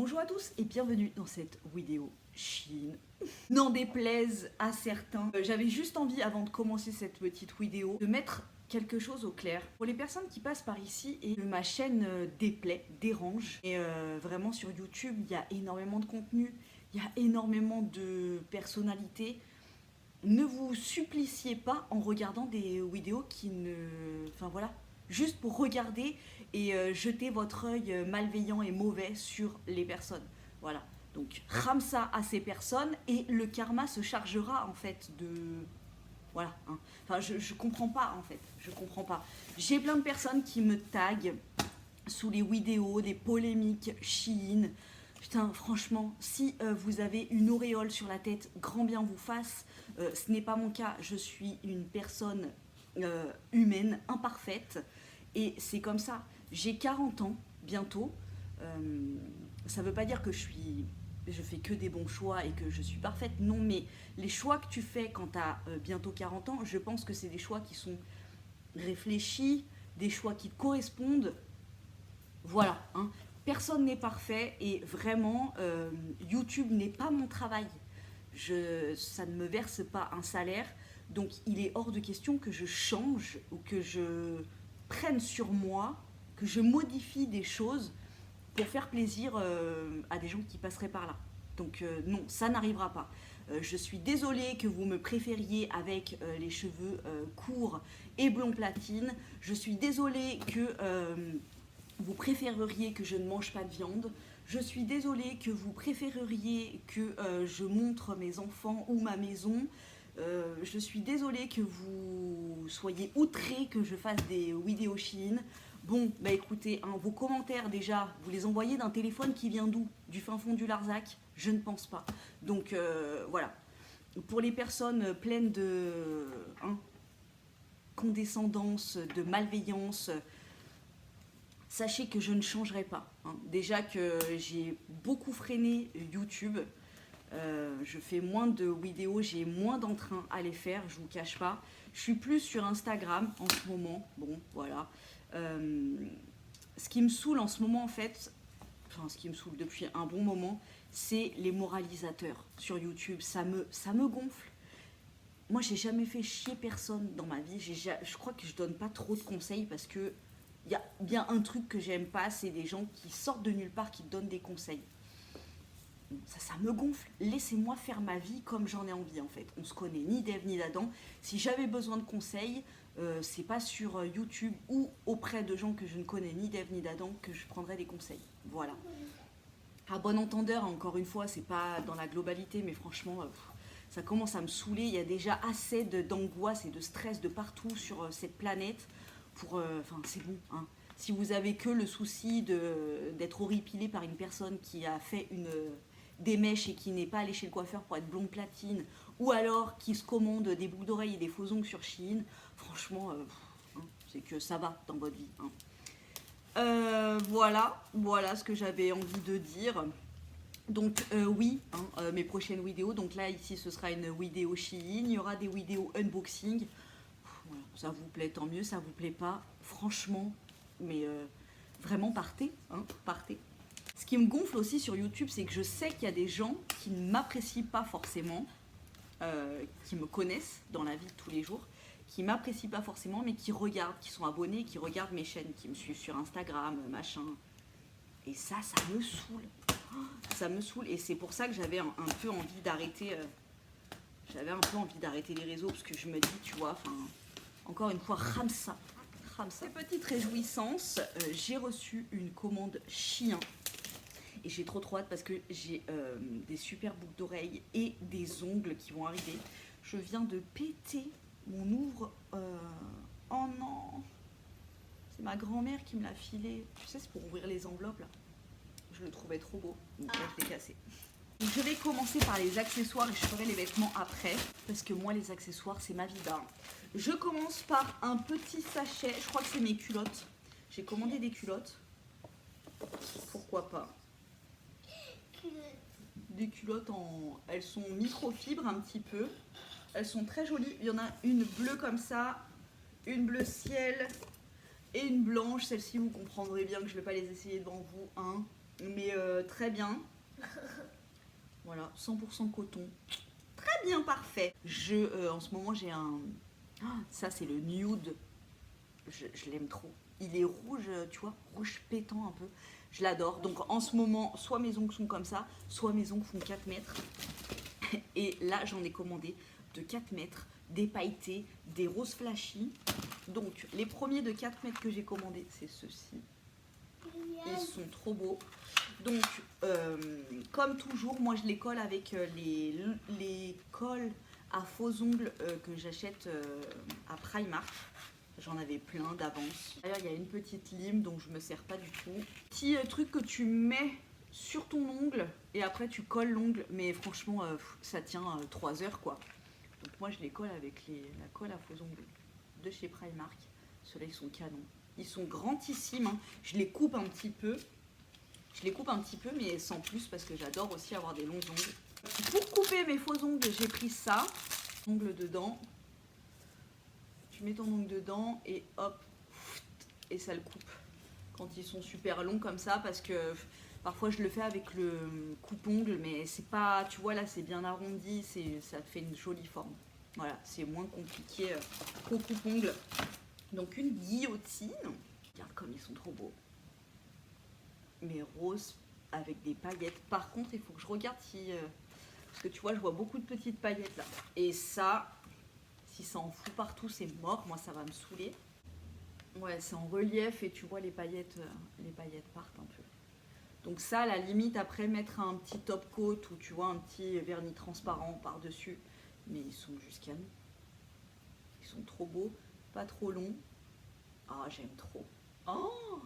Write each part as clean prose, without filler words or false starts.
Bonjour à tous et bienvenue dans cette vidéo Chine. N'en déplaise à certains, j'avais juste envie avant de commencer cette petite vidéo de mettre quelque chose au clair. Pour les personnes qui passent par ici et que ma chaîne déplaît, dérange, et vraiment sur YouTube il y a énormément de contenu, il y a énormément de personnalités. Ne vous suppliciez pas en regardant des vidéos qui ne... Enfin voilà, juste pour regarder et jeter votre œil malveillant et mauvais sur les personnes. Voilà, donc ramsa à ces personnes et le karma se chargera en fait de... Voilà, hein. Enfin je comprends pas en fait, je comprends pas. J'ai plein de personnes qui me taguent sous les vidéos, des polémiques Shein. Putain, franchement, si vous avez une auréole sur la tête, grand bien vous fasse. Ce n'est pas mon cas, je suis une personne humaine, imparfaite. Et c'est comme ça. J'ai 40 ans, bientôt. Ça ne veut pas dire que je fais que des bons choix et que je suis parfaite. Non, mais les choix que tu fais quand tu as bientôt 40 ans, je pense que c'est des choix qui sont réfléchis, des choix qui te correspondent. Voilà, hein. Personne n'est parfait et vraiment, YouTube n'est pas mon travail. Ça ne me verse pas un salaire, donc il est hors de question que je change ou que je prenne sur moi, que je modifie des choses pour faire plaisir à des gens qui passeraient par là. Donc non, ça n'arrivera pas. Je suis désolée que vous me préfériez avec les cheveux courts et blond platine. Je suis désolée que... vous préféreriez que je ne mange pas de viande. Je suis désolée que vous préféreriez que je montre mes enfants ou ma maison. Je suis désolée que vous soyez outrés que je fasse des vidéos Shein. Bon, bah écoutez, hein, vos commentaires déjà, vous les envoyez d'un téléphone qui vient d'où? Du fin fond du Larzac? Je ne pense pas. Donc voilà. Pour les personnes pleines de condescendance, de malveillance, sachez que je ne changerai pas. Hein. Déjà que j'ai beaucoup freiné YouTube. Je fais moins de vidéos, j'ai moins d'entrain à les faire, je vous cache pas. Je suis plus sur Instagram en ce moment. Bon, voilà. Ce qui me saoule en ce moment, en fait, enfin, ce qui me saoule depuis un bon moment, c'est les moralisateurs sur YouTube. Ça me gonfle. Moi, j'ai jamais fait chier personne dans ma vie. Je crois que je donne pas trop de conseils parce que il y a bien un truc que j'aime pas, c'est des gens qui sortent de nulle part, qui te donnent des conseils. Ça me gonfle. Laissez-moi faire ma vie comme j'en ai envie, en fait. On se connaît ni d'Ève ni d'Adam. Si j'avais besoin de conseils, c'est pas sur YouTube ou auprès de gens que je ne connais ni d'Ève ni d'Adam que je prendrais des conseils. Voilà. À bon entendeur, encore une fois, c'est pas dans la globalité, mais franchement, ça commence à me saouler. Il y a déjà assez d'angoisse et de stress de partout sur cette planète. Enfin, c'est bon, hein. Si vous avez que le souci d'être horripilé par une personne qui a fait des mèches et qui n'est pas allé chez le coiffeur pour être blonde platine, ou alors qui se commande des boucles d'oreilles et des faux ongles sur Shein, franchement, hein, c'est que ça va dans votre vie. Hein. Voilà ce que j'avais envie de dire. Donc oui, hein, mes prochaines vidéos, donc là ici ce sera une vidéo Shein, il y aura des vidéos unboxing. Voilà, ça vous plaît, tant mieux, ça vous plaît pas, franchement, mais vraiment partez, hein, partez. Ce qui me gonfle aussi sur YouTube, c'est que je sais qu'il y a des gens qui ne m'apprécient pas forcément, qui me connaissent dans la vie de tous les jours, qui m'apprécient pas forcément, mais qui regardent, qui sont abonnés, qui regardent mes chaînes, qui me suivent sur Instagram, machin. Et ça me saoule. Ça me saoule, et c'est pour ça que j'avais un peu envie d'arrêter. J'avais un peu envie d'arrêter les réseaux, parce que je me dis, tu vois, enfin... Encore une fois, ramsa. Ces petites réjouissances, j'ai reçu une commande chien. Et j'ai trop hâte parce que j'ai des super boucles d'oreilles et des ongles qui vont arriver. Je viens de péter mon ouvre. Oh non! C'est ma grand-mère qui me l'a filé. Tu sais, c'est pour ouvrir les enveloppes là. Je le trouvais trop beau. Donc là, je l'ai cassé. Donc, je vais commencer par les accessoires et je ferai les vêtements après. Parce que moi, les accessoires, c'est ma vie d'art. Je commence par un petit sachet. Je crois que c'est mes culottes. J'ai commandé des culottes. Pourquoi pas? Des culottes elles sont microfibres un petit peu. Elles sont très jolies. Il y en a une bleue comme ça, une bleu ciel et une blanche. Celle-ci, vous comprendrez bien que je ne vais pas les essayer devant vous. Hein. mais très bien. Voilà, 100% coton. Très bien, parfait. En ce moment, j'ai un... Ah, ça, c'est le nude. Je l'aime trop. Il est rouge, tu vois, rouge pétant un peu. Je l'adore. Donc en ce moment, soit mes ongles sont comme ça, soit mes ongles font 4 mètres. Et là, j'en ai commandé de 4 mètres, des pailletés, des roses flashy. Donc les premiers de 4 mètres que j'ai commandés, c'est ceux-ci. Ils sont trop beaux. Donc, comme toujours, moi je les colle avec les colles à faux ongles que j'achète à Primark. J'en avais plein d'avance. D'ailleurs, il y a une petite lime, donc je me sers pas du tout. Petit truc que tu mets sur ton ongle et après tu colles l'ongle. Mais franchement, ça tient 3 heures quoi. Donc moi je les colle avec la colle à faux ongles de chez Primark. Ceux-là, ils sont canons. Ils sont grandissimes, hein. Je les coupe un petit peu. Mais sans plus parce que j'adore aussi avoir des longs ongles. Pour couper mes faux ongles, j'ai pris ça. Ongle dedans. Tu mets ton ongle dedans et hop, et ça le coupe. Quand ils sont super longs comme ça, parce que parfois je le fais avec le coupe-ongle, mais c'est pas, tu vois là, c'est bien arrondi, ça fait une jolie forme. Voilà, c'est moins compliqué qu'au coupe-ongle. Donc une guillotine. Regarde comme ils sont trop beaux. Mais roses avec des paillettes. Par contre, il faut que je regarde si... parce que tu vois, je vois beaucoup de petites paillettes là. Et ça, si ça en fout partout, c'est mort. Moi, ça va me saouler. Ouais, c'est en relief et tu vois, les paillettes partent un peu. Donc ça, à la limite, après, mettre un petit top coat ou tu vois, un petit vernis transparent par-dessus. Mais ils sont juste canons. Ils sont trop beaux, pas trop longs. Ah, j'aime trop. Oh,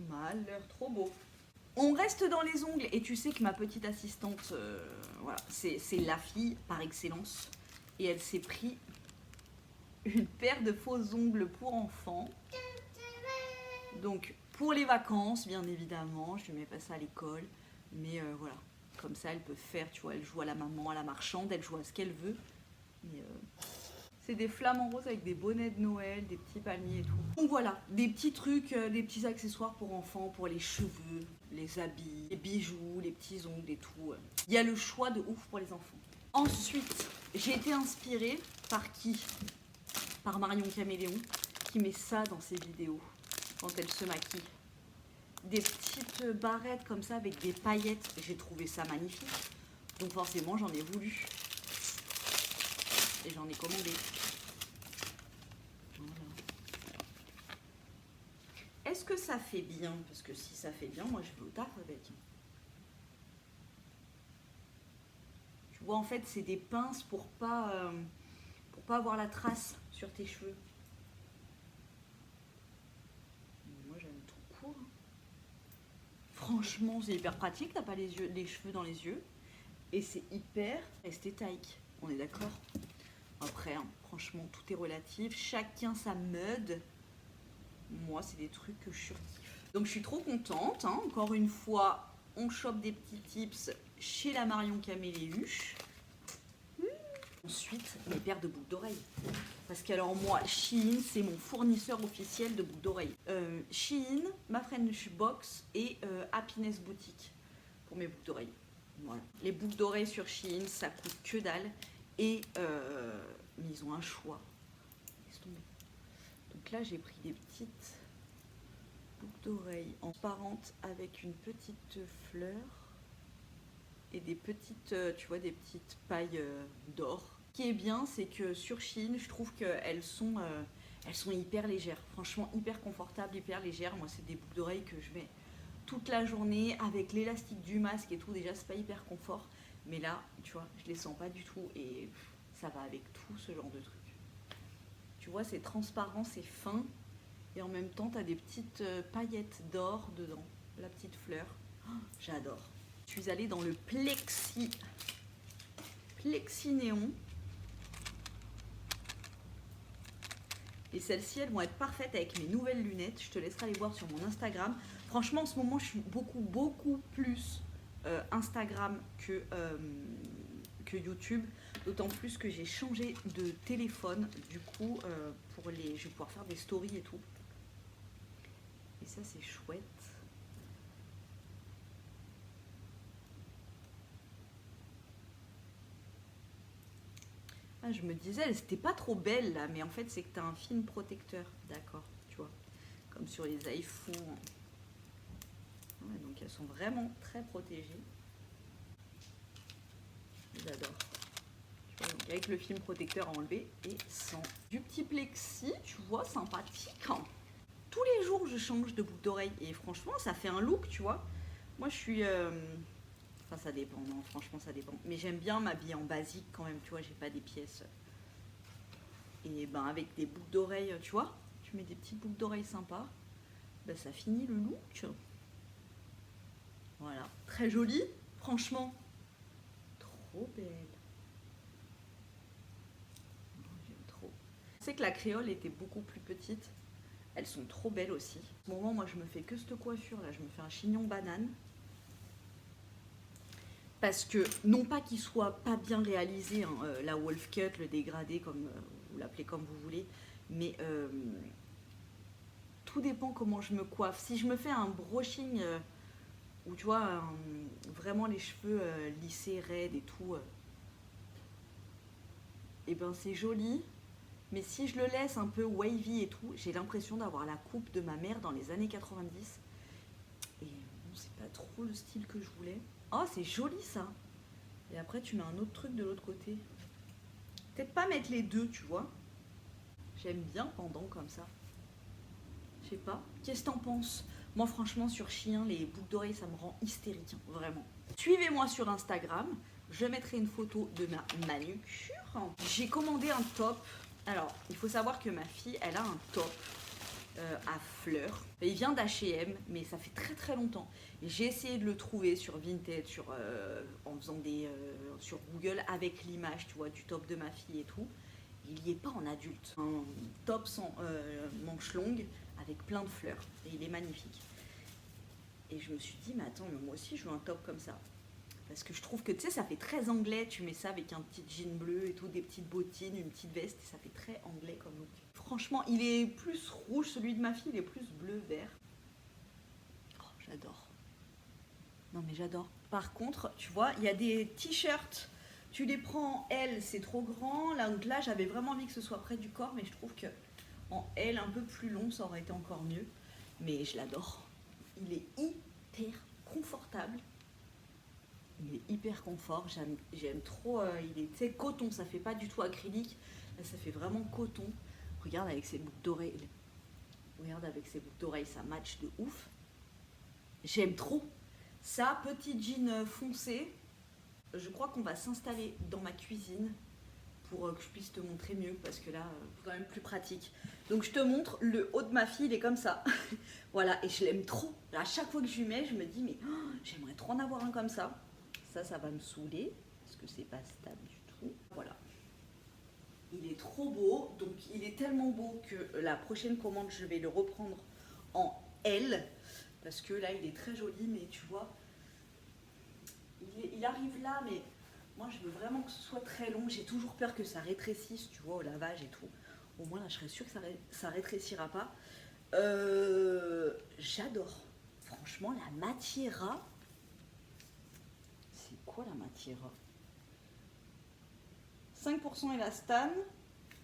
malheur, trop beau. On reste dans les ongles et tu sais que ma petite assistante, voilà, c'est la fille par excellence. Et elle s'est pris une paire de faux ongles pour enfants. Donc pour les vacances, bien évidemment, je ne mets pas ça à l'école. Mais voilà, comme ça elle peut faire, tu vois, elle joue à la maman, à la marchande, elle joue à ce qu'elle veut. Mais, c'est des flamants roses avec des bonnets de Noël, des petits palmiers et tout. Donc voilà, des petits trucs, des petits accessoires pour enfants, pour les cheveux, les habits, les bijoux, les petits ongles et tout. Il y a le choix de ouf pour les enfants. Ensuite, j'ai été inspirée par qui? Par Marion Caméléon, qui met ça dans ses vidéos quand elle se maquille. Des petites barrettes comme ça avec des paillettes. J'ai trouvé ça magnifique. Donc forcément, j'en ai voulu. Et j'en ai commandé. Voilà. Est-ce que ça fait bien? Parce que si ça fait bien, moi je vais au taf avec. Tu vois, en fait, c'est des pinces pour pas avoir la trace sur tes cheveux. Moi j'aime tout court. Franchement, c'est hyper pratique, t'as pas les cheveux dans les yeux. Et c'est hyper esthétique. On est d'accord? Après, hein, franchement, tout est relatif. Chacun sa mode. Moi, c'est des trucs que je surkiffe. Donc, je suis trop contente. Hein. Encore une fois, on chope des petits tips chez la Marion Caméléuche. Ensuite, mes paires de boucles d'oreilles. Parce qu'alors, moi, Shein, c'est mon fournisseur officiel de boucles d'oreilles. Shein, ma French Box et Happiness Boutique pour mes boucles d'oreilles. Voilà. Les boucles d'oreilles sur Shein, ça coûte que dalle. Et mais ils ont un choix. Laisse tomber. Donc là, j'ai pris des petites boucles d'oreilles transparentes avec une petite fleur et des petites, tu vois, des petites pailles d'or. Ce qui est bien, c'est que sur Shein, je trouve qu'elles sont hyper légères. Franchement, hyper confortables, hyper légères. Moi, c'est des boucles d'oreilles que je mets toute la journée avec l'élastique du masque et tout. Déjà, c'est pas hyper confort. Mais là, tu vois, je les sens pas du tout et ça va avec tout ce genre de truc. Tu vois, c'est transparent, c'est fin et en même temps, tu as des petites paillettes d'or dedans, la petite fleur. Oh, j'adore. Je suis allée dans le plexi néon. Et celles-ci, elles vont être parfaites avec mes nouvelles lunettes. Je te laisserai les voir sur mon Instagram. Franchement, en ce moment, je suis beaucoup plus Instagram que YouTube. D'autant plus que j'ai changé de téléphone. Du coup, je vais pouvoir faire des stories et tout. Et ça, c'est chouette. Ah, je me disais, elles étaient pas trop belles là, mais en fait c'est que tu as un film protecteur, d'accord, tu vois, comme sur les iPhones. Ouais, donc elles sont vraiment très protégées. J'adore. Tu vois, donc avec le film protecteur à enlever et sans. Du petit plexi, tu vois, sympathique. Hein. Tous les jours je change de boucle d'oreille et franchement ça fait un look, tu vois. Moi je suis... Enfin ça dépend, non franchement ça dépend. Mais j'aime bien m'habiller en basique quand même, tu vois, j'ai pas des pièces... Et ben avec des boucles d'oreilles, tu vois, tu mets des petites boucles d'oreilles sympas, ben ça finit le look. Voilà, très jolie, franchement, trop belle. J'aime trop. Je sais que la créole était beaucoup plus petite. Elles sont trop belles aussi. En ce moment, moi, je me fais que cette coiffure là. Je me fais un chignon banane. Parce que, non pas qu'il soit pas bien réalisé, hein, la wolf cut, le dégradé, comme vous l'appelez comme vous voulez, mais tout dépend comment je me coiffe. Si je me fais un brushing où tu vois vraiment les cheveux lissés, raides et tout, et ben c'est joli. Mais si je le laisse un peu wavy et tout, j'ai l'impression d'avoir la coupe de ma mère dans les années 90. Et bon, c'est pas trop le style que je voulais. Oh, c'est joli ça. Et après, tu mets un autre truc de l'autre côté. Peut-être pas mettre les deux, tu vois. J'aime bien pendant comme ça. Je sais pas. Qu'est-ce que t'en penses? Moi, franchement, sur Chien, les boucles d'oreilles, ça me rend hystérique, hein, vraiment. Suivez-moi sur Instagram. Je mettrai une photo de ma manucure. J'ai commandé un top. Alors, il faut savoir que ma fille, elle a un top à fleurs. Il vient d'H&M, mais ça fait très très longtemps. Et j'ai essayé de le trouver sur Vinted, en faisant sur Google avec l'image, tu vois, du top de ma fille et tout. Il n'y est pas en adulte. Un top sans manches longues avec plein de fleurs. Et il est magnifique. Et je me suis dit, mais attends, mais moi aussi je veux un top comme ça. Parce que je trouve que, tu sais, ça fait très anglais. Tu mets ça avec un petit jean bleu et tout, des petites bottines, une petite veste. Et ça fait très anglais comme look. Franchement, il est plus rouge. Celui de ma fille, il est plus bleu-vert. Oh, j'adore. Non, mais j'adore. Par contre, tu vois, il y a des t-shirts. Tu les prends en L, c'est trop grand. Là, j'avais vraiment envie que ce soit près du corps. Mais je trouve que en L, un peu plus long, ça aurait été encore mieux. Mais je l'adore. Il est hyper confortable. Il est hyper confort, j'aime trop, il est, tu sais, coton, ça fait pas du tout acrylique, là ça fait vraiment coton. Regarde avec ses boucles d'oreilles, ça match de ouf. J'aime trop. Ça, petit jean foncé, je crois qu'on va s'installer dans ma cuisine pour que je puisse te montrer mieux, parce que là, c'est quand même plus pratique. Donc je te montre, le haut de ma fille, il est comme ça. Voilà, et je l'aime trop. À chaque fois que je lui mets, je me dis, mais oh, j'aimerais trop en avoir un comme ça. Ça va me saouler, parce que c'est pas stable du tout. Voilà. Il est trop beau, donc il est tellement beau que la prochaine commande, je vais le reprendre en L, parce que là, il est très joli, mais tu vois, il arrive là, mais moi, je veux vraiment que ce soit très long. J'ai toujours peur que ça rétrécisse, tu vois, au lavage et tout. Au moins, là, je serais sûre que ça rétrécira pas. J'adore. Franchement, la matière... C'est quoi la matière? 5% élastane,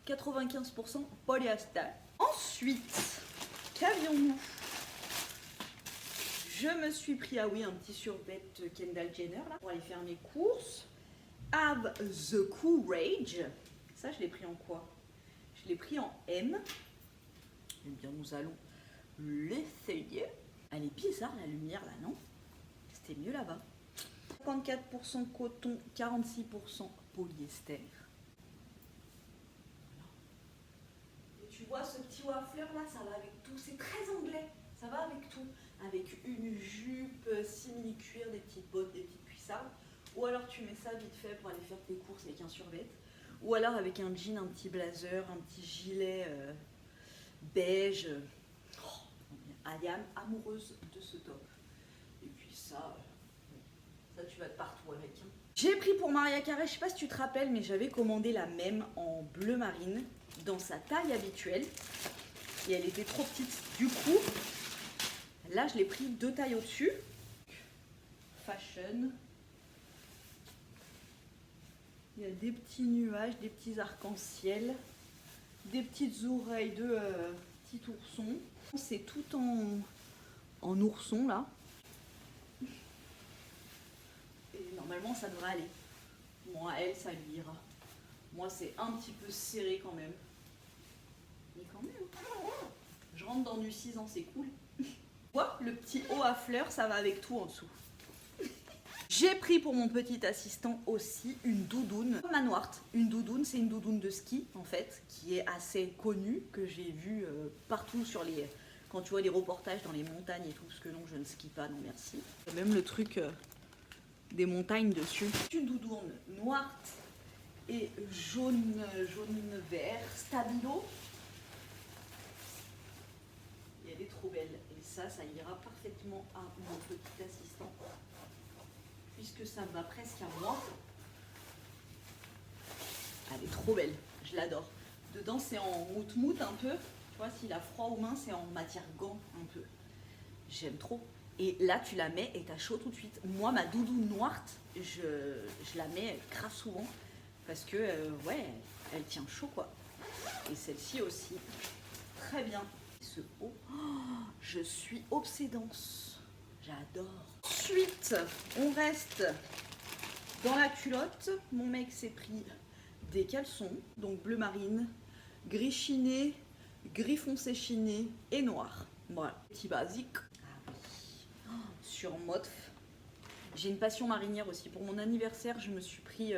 95% polyastane. Ensuite, qu'avions-nous? Je me suis pris, ah oui, un petit survêt Kendall Jenner là, pour aller faire mes courses. Have the courage. Ça, je l'ai pris en quoi? Je l'ai pris en M. Eh bien, nous allons l'essayer. Elle est bizarre la lumière là, non? C'était mieux là-bas. 54% coton, 46% polyester. Et tu vois ce petit haut à fleurs là, ça va avec tout. C'est très anglais, ça va avec tout. Avec une jupe, simili-cuir, des petites bottes, des petites cuissardes. Ou alors tu mets ça vite fait pour aller faire tes courses avec un survêt. Ou alors avec un jean, un petit blazer, un petit gilet beige. Oh, I am amoureuse de ce top. Et puis ça tu vas de partout avec. Hein. J'ai pris pour Maria Carré, je sais pas si tu te rappelles, mais j'avais commandé la même en bleu marine, dans sa taille habituelle. Et elle était trop petite. Du coup, là je l'ai pris 2 tailles au-dessus. Fashion. Il y a des petits nuages, des petits arcs-en-ciel, des petites oreilles de petit ourson. C'est tout en ourson là. Et normalement ça devrait aller. Bon, à elle ça lui ira. Moi c'est un petit peu serré quand même. Mais quand même. Je rentre dans du 6 ans, c'est cool. Vois, le petit haut à fleurs, ça va avec tout en dessous. J'ai pris pour mon petit assistant aussi une doudoune Manwart. Une doudoune, c'est une doudoune de ski en fait, qui est assez connue, que j'ai vue partout sur les... Quand tu vois les reportages dans les montagnes et tout, parce que non, je ne skie pas, non merci. Il y a même le truc des montagnes dessus. Une doudoune noire et jaune-vert, stabilo. Et elle est trop belle. Et ça ira parfaitement à mon petit assistant. Puisque ça va presque à moi. Elle est trop belle, je l'adore. Dedans c'est en mout-mout un peu. Tu vois, s'il a froid aux mains, c'est en matière gant un peu. J'aime trop. Et là tu la mets et t'as chaud tout de suite. Moi ma doudoune noire, je la mets grave souvent. Parce que ouais, elle tient chaud quoi. Et celle-ci aussi. Très bien. Ce haut, je suis obsédance. J'adore. Ensuite, on reste dans la culotte. Mon mec s'est pris des caleçons, donc bleu marine, gris chiné, gris foncé chiné et noir. Voilà, petit basique. Ah oui. Sur Motf. J'ai une passion marinière aussi. Pour mon anniversaire, je me suis pris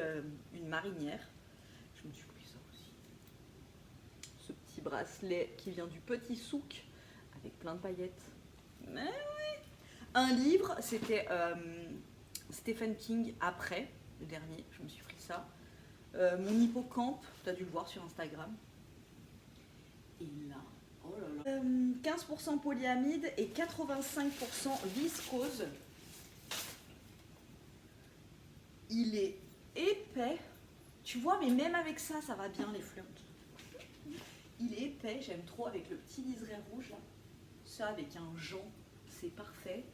une marinière. Je me suis pris ça aussi. Ce petit bracelet qui vient du petit souk avec plein de paillettes. Mais oui. Un livre, c'était Stephen King après, le dernier, je me suis pris ça. Mon hippocampe, tu as dû le voir sur Instagram. Et là, oh là là. 15% polyamide et 85% viscose. Il est épais. Tu vois, mais même avec ça, ça va bien les fleurs. Il est épais, j'aime trop avec le petit liseré rouge là. Ça avec un Jean, c'est parfait.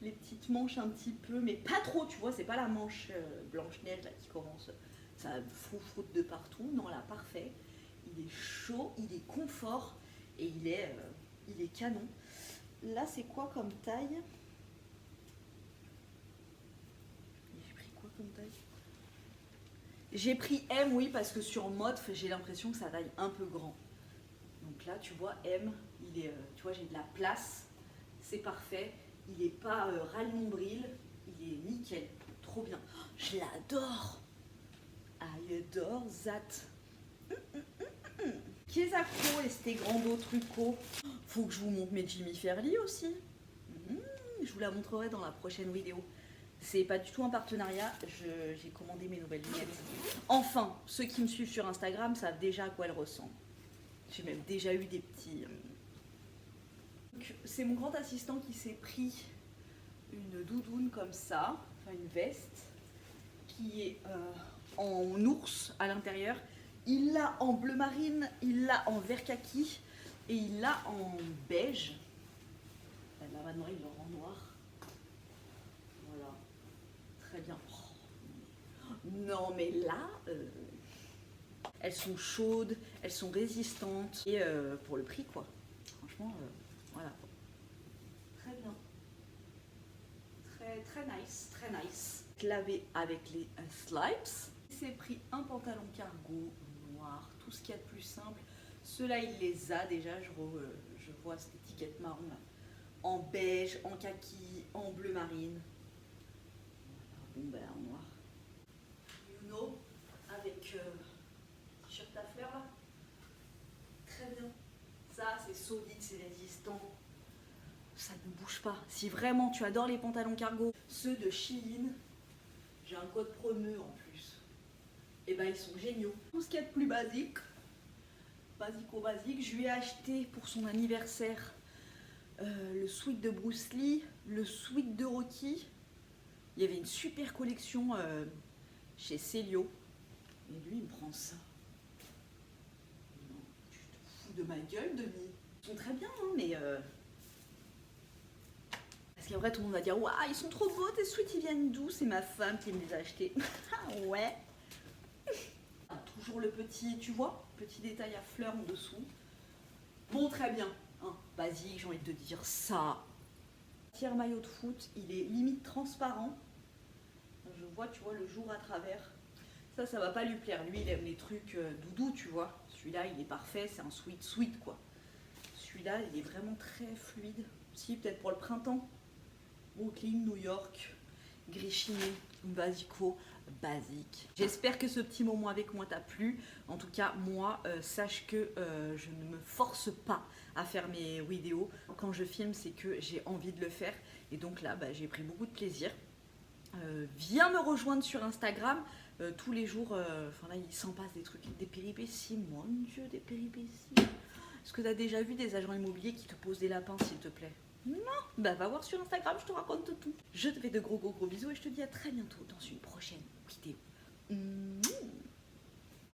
Les petites manches un petit peu, mais pas trop, tu vois, c'est pas la manche Blanche-Neige là qui commence, ça froute de partout. Non, là, parfait. Il est chaud, il est confort et il est canon. Là, c'est quoi comme taille? J'ai pris quoi comme taille? J'ai pris M, oui, parce que sur Motf, j'ai l'impression que ça taille un peu grand. Donc là, tu vois, M, il est, tu vois, j'ai de la place, c'est parfait. Il n'est pas ras le nombril, il est nickel, trop bien. Oh, je l'adore. I adore that. Kesako et c'était Grando Trucco. Faut que je vous montre mes Jimmy Fairly aussi. Je vous la montrerai dans la prochaine vidéo. C'est pas du tout un partenariat, j'ai commandé mes nouvelles lunettes. Enfin, ceux qui me suivent sur Instagram savent déjà à quoi elles ressemblent. J'ai même déjà eu des petits... C'est mon grand assistant qui s'est pris une doudoune comme ça, enfin une veste, qui est en ours à l'intérieur. Il l'a en bleu marine, il l'a en vert kaki et il l'a en beige. Là maintenant il l'aura en noir. Voilà, très bien. Oh, non mais là, elles sont chaudes, elles sont résistantes et pour le prix quoi. Franchement, voilà. Très bien. Très nice, très nice. Lavé avec les slips. Il s'est pris un pantalon cargo noir, tout ce qu'il y a de plus simple. Ceux-là, il les a déjà, je vois cette étiquette marron là. En beige, en kaki, en bleu marine. Voilà, bon ben en noir. Uno avec t-shirt à fleurs là. Très bien. Ça, c'est solide, c'est résistant. Ça ne bouge pas. Si vraiment tu adores les pantalons cargo, ceux de Shein, j'ai un code promo en plus. Et ben ils sont géniaux. Tout ce qu'il y a de plus basique, basique, je lui ai acheté pour son anniversaire le sweat de Bruce Lee, le sweat de Rocky. Il y avait une super collection chez Célio. Et lui il me prend ça. Non, tu te fous de ma gueule, Denis. Ils sont très bien, hein, mais... Parce qu'après tout le monde va dire waouh, ils sont trop beaux tes sweats, ils viennent d'où? C'est ma femme qui me les a achetés. Ah ouais, toujours le petit, tu vois, petit détail à fleurs en dessous. Bon, très bien, hein, basique, j'ai envie de te dire ça. Tiers maillot de foot, il est limite transparent. Je vois, tu vois, le jour à travers. Ça va pas lui plaire. Lui, il aime les trucs doudou, tu vois. Celui-là, il est parfait, c'est un sweet, quoi. Celui-là, il est vraiment très fluide. Si, peut-être pour le printemps. Brooklyn, New York, gris chiné, basico, basique. J'espère que ce petit moment avec moi t'a plu. En tout cas, moi, sache que je ne me force pas à faire mes vidéos. Quand je filme, c'est que j'ai envie de le faire. Et donc là, j'ai pris beaucoup de plaisir. Viens me rejoindre sur Instagram. Tous les jours, enfin là, il s'en passe des trucs, des péripéties. Mon Dieu, des péripéties. Est-ce que tu as déjà vu des agents immobiliers qui te posent des lapins, s'il te plaît? Non, va voir sur Instagram, je te raconte tout. Je te fais de gros bisous et je te dis à très bientôt dans une prochaine